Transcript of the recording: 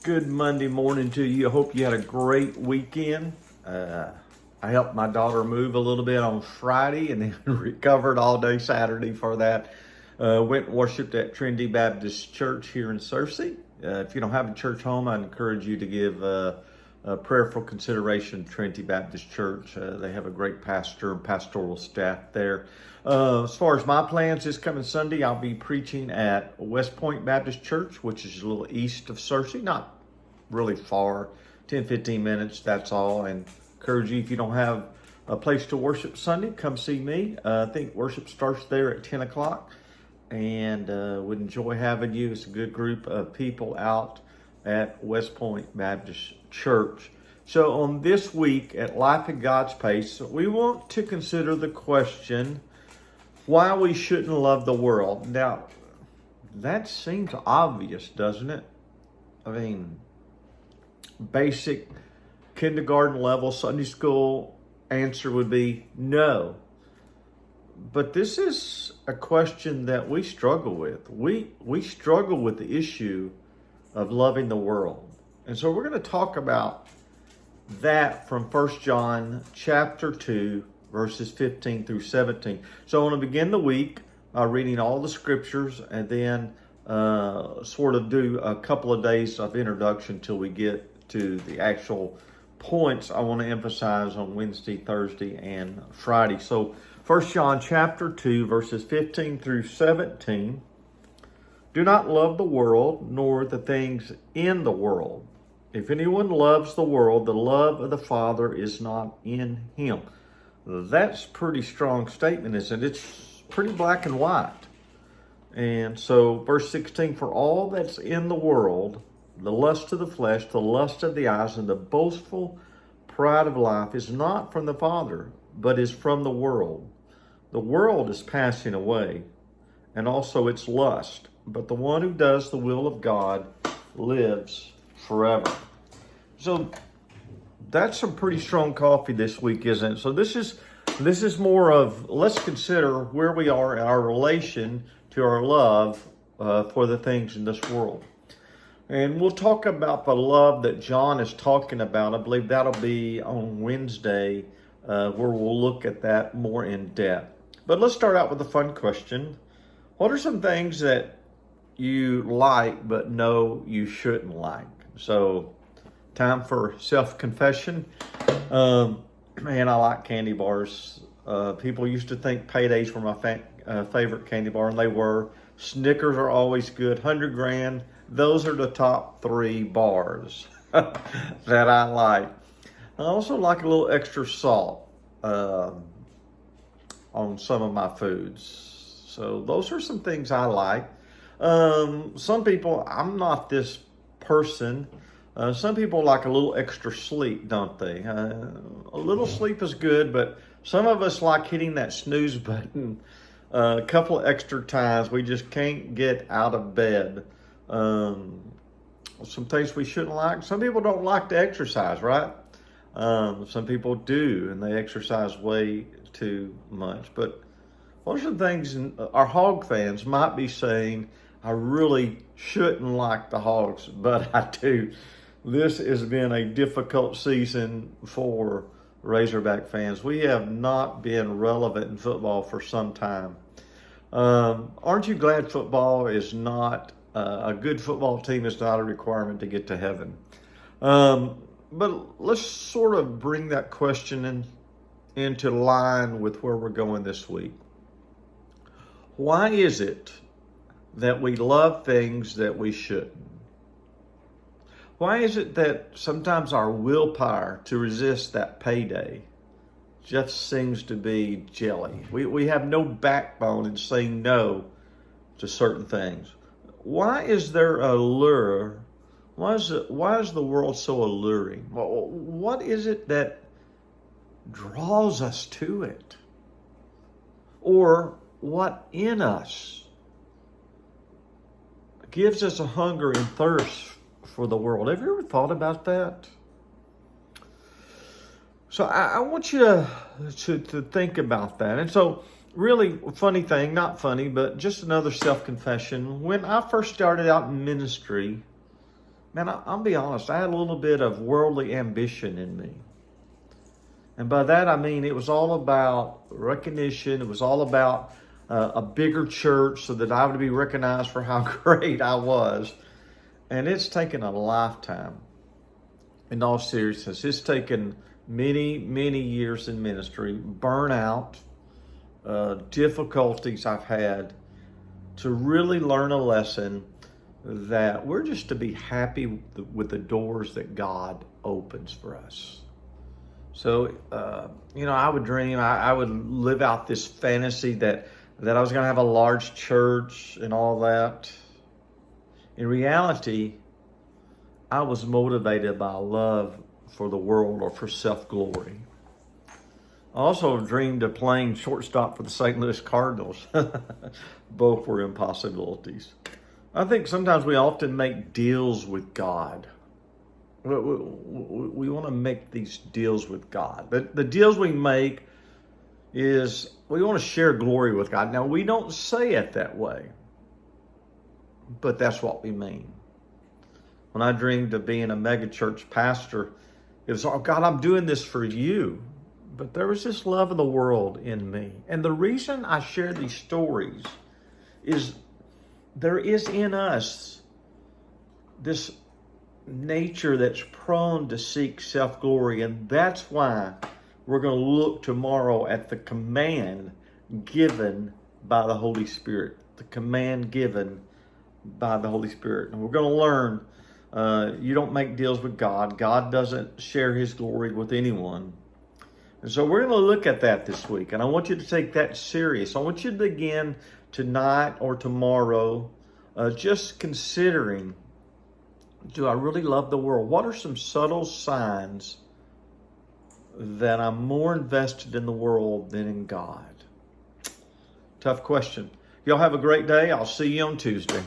Good Monday morning to you. I hope you had a great weekend. I helped my daughter move a little bit on Friday and then recovered all day Saturday for that. Went and worshiped at Trinity Baptist Church here in Searcy. If you don't have a church home, I encourage you to give a prayerful consideration to Trinity Baptist Church. They have a great pastor and pastoral staff there. As far as my plans this coming Sunday, I'll be preaching at West Point Baptist Church, which is a little east of Searcy, not really far, 10-15 minutes, that's all. And encourage you, if you don't have a place to worship Sunday, come see me. I think worship starts there at 10 o'clock and would enjoy having you. It's a good group of people out at West Point Baptist Church. So on this week at Life at God's Pace, we want to consider the question, why we shouldn't love the world. Now, that seems obvious, doesn't it? I mean, basic kindergarten level Sunday school answer would be no. But this is a question that we struggle with. We struggle with the issue of loving the world. And so we're going to talk about that from 1 John chapter 2, verses 15 through 17. So I want to begin the week reading all the scriptures and then sort of do a couple of days of introduction till we get to the actual points I want to emphasize on Wednesday, Thursday, and Friday. So 1 John chapter 2, verses 15 through 17. Do not love the world, nor the things in the world. If anyone loves the world, the love of the Father is not in him. That's a pretty strong statement, isn't it? It's pretty black and white. And so verse 16, for all that's in the world, the lust of the flesh, the lust of the eyes, and the boastful pride of life is not from the Father, but is from the world. The world is passing away, and also its lust. But the one who does the will of God lives forever. So that's some pretty strong coffee this week, isn't it? So this is more of, let's consider where we are in our relation to our love for the things in this world. And we'll talk about the love that John is talking about. I believe that'll be on Wednesday, where we'll look at that more in depth. But let's start out with a fun question. What are some things that you like but know you shouldn't like? So, time for self-confession. Man, I like candy bars. People used to think Paydays were my favorite candy bar, and they were. Snickers are always good. 100 Grand. Those are the top 3 bars that I like. I also like a little extra salt on some of my foods. So those are some things I like. Some people, I'm not this person. Some people like a little extra sleep, don't they? A little sleep is good, but some of us like hitting that snooze button a couple of extra times. We just can't get out of bed. Some things we shouldn't like. Some people don't like to exercise, right? Some people do, and they exercise way too much. But what are some things our Hog fans might be saying, I really shouldn't like the Hogs, but I do. This has been a difficult season for Razorback fans. We have not been relevant in football for some time. Aren't you glad football is not, a good football team is not a requirement to get to heaven? But let's sort of bring that question into line with where we're going this week. Why is it that we love things that we shouldn't? Why is it that sometimes our willpower to resist that payday just seems to be jelly? We have no backbone in saying no to certain things. Why is there a lure? Why is the world so alluring? Well, what is it that draws us to it? Or what in us gives us a hunger and thirst for the world? Have you ever thought about that? So I want you to think about that. And so really funny thing, not funny, but just another self-confession. When I first started out in ministry, man, I'll be honest, I had a little bit of worldly ambition in me. And by that I mean it was all about recognition. It was all about a bigger church so that I would be recognized for how great I was. And it's taken a lifetime. In all seriousness, it's taken many, many years in ministry, burnout, difficulties I've had to really learn a lesson that we're just to be happy with the doors that God opens for us. So, I would dream, I would live out this fantasy that I was going to have a large church and all that. In reality, I was motivated by love for the world or for self-glory. I also dreamed of playing shortstop for the St. Louis Cardinals. Both were impossibilities. I think sometimes we often make deals with God. We want to make these deals with God. But the deals we make is we want to share glory with God. Now, we don't say it that way, but that's what we mean. When I dreamed of being a megachurch pastor, it was, oh God, I'm doing this for you. But there was this love of the world in me. And the reason I share these stories is there is in us this nature that's prone to seek self-glory. And that's why we're going to look tomorrow at the command given by the Holy Spirit. The command given by the Holy Spirit. And we're going to learn you don't make deals with God. God doesn't share his glory with anyone. And so we're going to look at that this week. And I want you to take that serious. I want you to begin tonight or tomorrow just considering, do I really love the world? What are some subtle signs that I'm more invested in the world than in God? Tough question. Y'all have a great day. I'll see you on Tuesday.